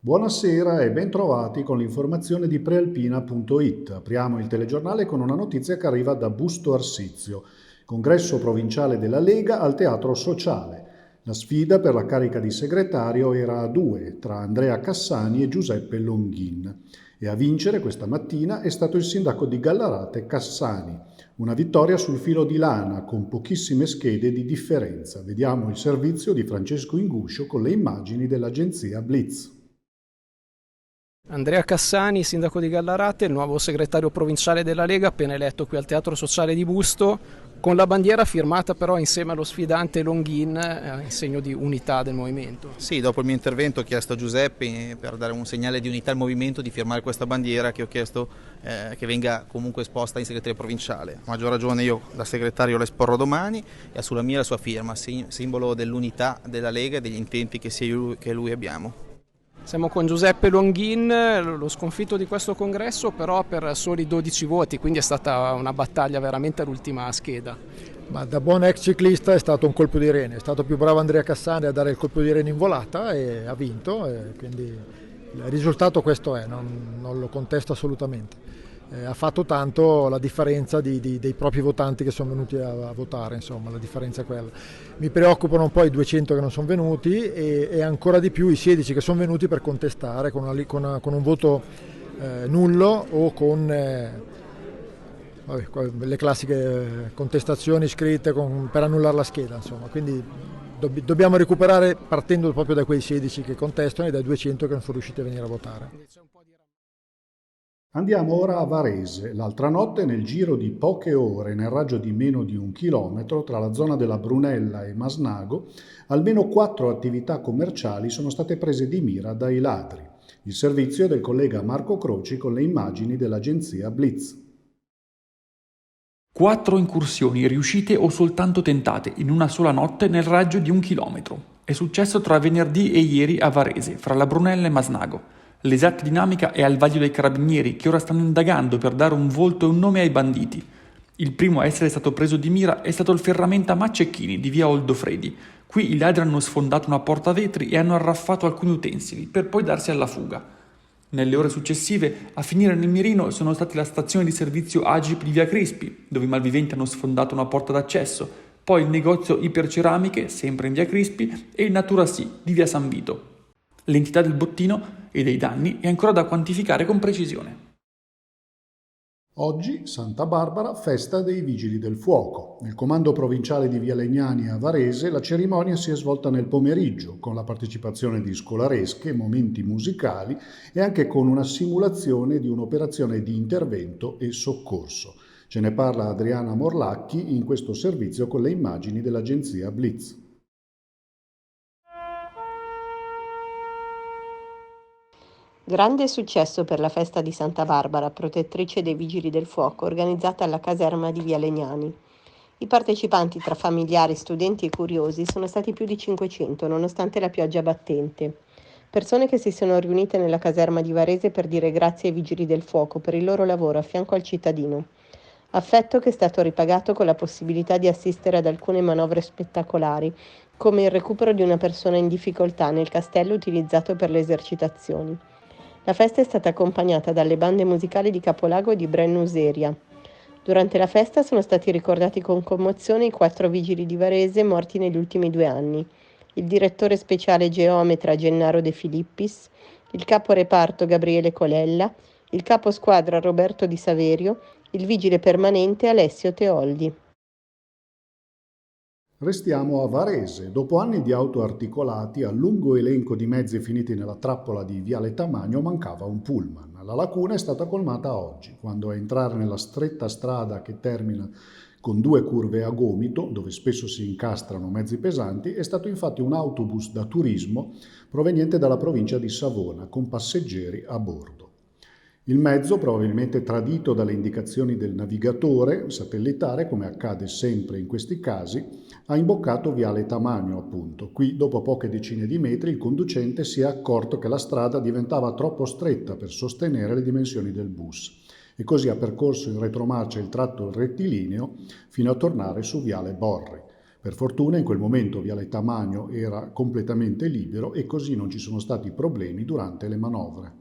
Buonasera e bentrovati con l'informazione di prealpina.it. Apriamo il telegiornale con una notizia che arriva da Busto Arsizio, congresso provinciale della Lega al Teatro Sociale. La sfida per la carica di segretario era a due, tra Andrea Cassani e Giuseppe Longhin. E a vincere questa mattina è stato il sindaco di Gallarate Cassani. Una vittoria sul filo di lana, con pochissime schede di differenza. Vediamo il servizio di Francesco Inguscio con le immagini dell'agenzia Blitz. Andrea Cassani, sindaco di Gallarate, il nuovo segretario provinciale della Lega, appena eletto qui al Teatro Sociale di Busto, con la bandiera firmata però insieme allo sfidante Longhin, in segno di unità del movimento. Sì, dopo il mio intervento ho chiesto a Giuseppe, per dare un segnale di unità al movimento, di firmare questa bandiera che ho chiesto che venga comunque esposta in segreteria provinciale. A maggior ragione io da segretario la esporrò domani e ha sulla mia la sua firma, simbolo dell'unità della Lega e degli intenti che lui abbiamo. Siamo con Giuseppe Longhin, lo sconfitto di questo congresso però per soli 12 voti, quindi è stata una battaglia veramente all'ultima scheda. Ma da buon ex ciclista è stato un colpo di rene, è stato più bravo Andrea Cassani a dare il colpo di rene in volata e ha vinto, e quindi il risultato questo è, non lo contesto assolutamente. Ha fatto tanto la differenza dei propri votanti che sono venuti a votare, insomma, la differenza è quella. Mi preoccupano un po' i 200 che non sono venuti e ancora di più i 16 che sono venuti per contestare con un voto nullo o con le classiche contestazioni scritte per annullare la scheda, insomma. Quindi dobbiamo recuperare partendo proprio da quei 16 che contestano e dai 200 che non sono riusciti a venire a votare. Andiamo ora a Varese. L'altra notte, nel giro di poche ore, nel raggio di meno di 1 chilometro, tra la zona della Brunella e Masnago, almeno 4 attività commerciali sono state prese di mira dai ladri. Il servizio è del collega Marco Croci con le immagini dell'agenzia Blitz. 4 incursioni riuscite o soltanto tentate in una sola notte nel raggio di 1 chilometro. È successo tra venerdì e ieri a Varese, fra la Brunella e Masnago. L'esatta dinamica è al vaglio dei carabinieri, che ora stanno indagando per dare un volto e un nome ai banditi. Il primo a essere stato preso di mira è stato il ferramenta Macecchini di via Oldofredi. Qui i ladri hanno sfondato una porta vetri e hanno arraffato alcuni utensili, per poi darsi alla fuga. Nelle ore successive, a finire nel mirino sono stati la stazione di servizio Agip di via Crispi, dove i malviventi hanno sfondato una porta d'accesso, poi il negozio Iperceramiche, sempre in via Crispi, e il Natura Sì di via San Vito. L'entità del bottino e dei danni è ancora da quantificare con precisione. Oggi, Santa Barbara, festa dei Vigili del Fuoco. Nel comando provinciale di Via Legnani a Varese la cerimonia si è svolta nel pomeriggio, con la partecipazione di scolaresche, momenti musicali e anche con una simulazione di un'operazione di intervento e soccorso. Ce ne parla Adriana Morlacchi in questo servizio con le immagini dell'agenzia Blitz. Grande successo per la festa di Santa Barbara, protettrice dei Vigili del Fuoco, organizzata alla caserma di Via Legnani. I partecipanti, tra familiari, studenti e curiosi, sono stati più di 500, nonostante la pioggia battente. Persone che si sono riunite nella caserma di Varese per dire grazie ai Vigili del Fuoco per il loro lavoro a fianco al cittadino. Affetto che è stato ripagato con la possibilità di assistere ad alcune manovre spettacolari, come il recupero di una persona in difficoltà nel castello utilizzato per le esercitazioni. La festa è stata accompagnata dalle bande musicali di Capolago e di Brennuseria. Durante la festa sono stati ricordati con commozione i 4 vigili di Varese morti negli ultimi 2 anni, il direttore speciale geometra Gennaro De Filippis, il capo reparto Gabriele Colella, il capo squadra Roberto Di Saverio, il vigile permanente Alessio Teoldi. Restiamo a Varese. Dopo anni di auto articolati, al lungo elenco di mezzi finiti nella trappola di Viale Tamagno mancava un pullman. La lacuna è stata colmata oggi, quando a entrare nella stretta strada che termina con 2 curve a gomito, dove spesso si incastrano mezzi pesanti, è stato infatti un autobus da turismo proveniente dalla provincia di Savona, con passeggeri a bordo. Il mezzo, probabilmente tradito dalle indicazioni del navigatore satellitare, come accade sempre in questi casi, ha imboccato Viale Tamagno, appunto. Qui, dopo poche decine di metri, il conducente si è accorto che la strada diventava troppo stretta per sostenere le dimensioni del bus e così ha percorso in retromarcia il tratto rettilineo fino a tornare su Viale Borri. Per fortuna in quel momento Viale Tamagno era completamente libero e così non ci sono stati problemi durante le manovre.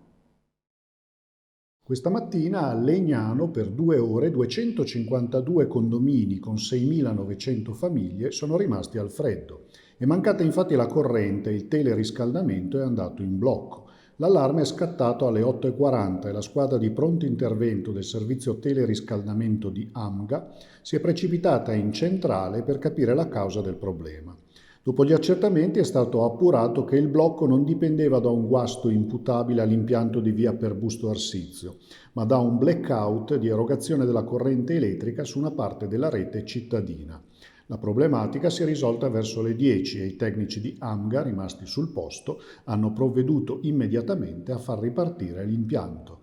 Questa mattina a Legnano per 2 ore 252 condomini con 6.900 famiglie sono rimasti al freddo. È mancata infatti la corrente e il teleriscaldamento è andato in blocco. L'allarme è scattato alle 8:40 e la squadra di pronto intervento del servizio teleriscaldamento di AMGA si è precipitata in centrale per capire la causa del problema. Dopo gli accertamenti è stato appurato che il blocco non dipendeva da un guasto imputabile all'impianto di via per Busto Arsizio, ma da un blackout di erogazione della corrente elettrica su una parte della rete cittadina. La problematica si è risolta verso le 10 e i tecnici di AMGA, rimasti sul posto, hanno provveduto immediatamente a far ripartire l'impianto.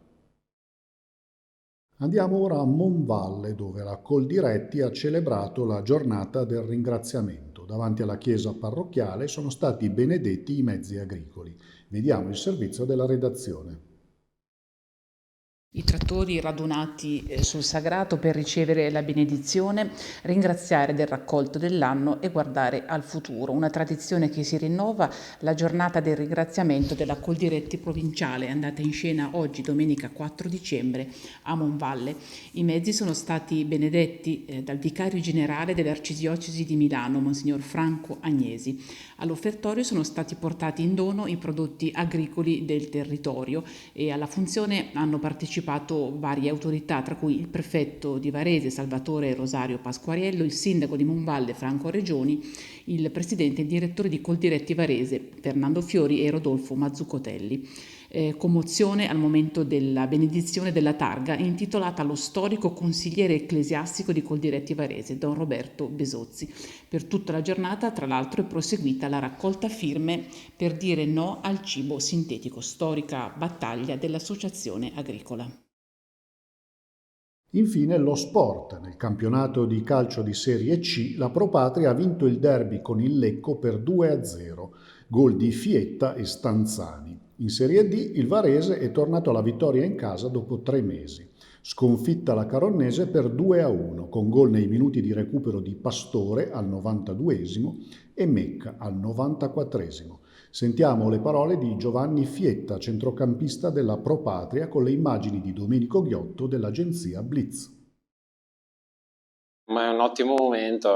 Andiamo ora a Monvalle, dove la Coldiretti ha celebrato la giornata del ringraziamento. Davanti alla chiesa parrocchiale sono stati benedetti i mezzi agricoli. Vediamo il servizio della redazione. I trattori radunati sul sagrato per ricevere la benedizione, ringraziare del raccolto dell'anno e guardare al futuro. Una tradizione che si rinnova, la giornata del ringraziamento della Coldiretti provinciale, andata in scena oggi, domenica 4 dicembre, a Monvalle. I mezzi sono stati benedetti dal vicario generale dell'Arcidiocesi di Milano, Monsignor Franco Agnesi. All'offertorio sono stati portati in dono i prodotti agricoli del territorio e alla funzione hanno partecipato varie autorità, tra cui il prefetto di Varese Salvatore Rosario Pasquariello, il sindaco di Monvalle Franco Regioni, il presidente e il direttore di Coldiretti Varese Fernando Fiori e Rodolfo Mazzucotelli. Commozione al momento della benedizione della targa intitolata allo storico consigliere ecclesiastico di Coldiretti Varese, Don Roberto Besozzi. Per tutta la giornata, tra l'altro, è proseguita la raccolta firme per dire no al cibo sintetico, storica battaglia dell'Associazione Agricola. Infine lo sport. Nel campionato di calcio di Serie C la Pro Patria ha vinto il derby con il Lecco per 2-0, gol di Fietta e Stanzani. In Serie D il Varese è tornato alla vittoria in casa dopo 3 mesi. Sconfitta la Caronnese per 2-1, con gol nei minuti di recupero di Pastore al 92esimo e Mecca al 94esimo. Sentiamo le parole di Giovanni Fietta, centrocampista della Pro Patria, con le immagini di Domenico Ghiotto dell'agenzia Blitz. Ma è un ottimo momento,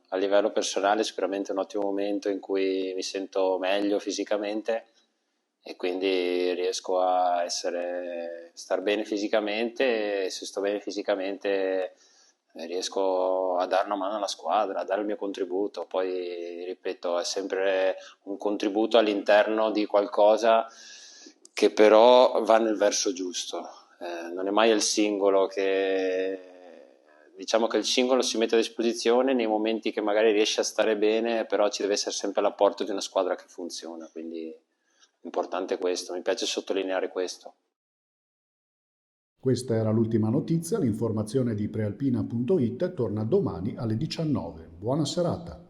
a livello personale sicuramente un ottimo momento in cui mi sento meglio fisicamente e quindi riesco a star bene fisicamente e se sto bene fisicamente riesco a dare una mano alla squadra, a dare il mio contributo. Poi ripeto, è sempre un contributo all'interno di qualcosa che però va nel verso giusto, non è mai il singolo diciamo che il singolo si mette a disposizione nei momenti che magari riesce a stare bene, però ci deve essere sempre l'apporto di una squadra che funziona, quindi importante questo, mi piace sottolineare questo. Questa era l'ultima notizia, l'informazione di prealpina.it torna domani alle 19. Buona serata.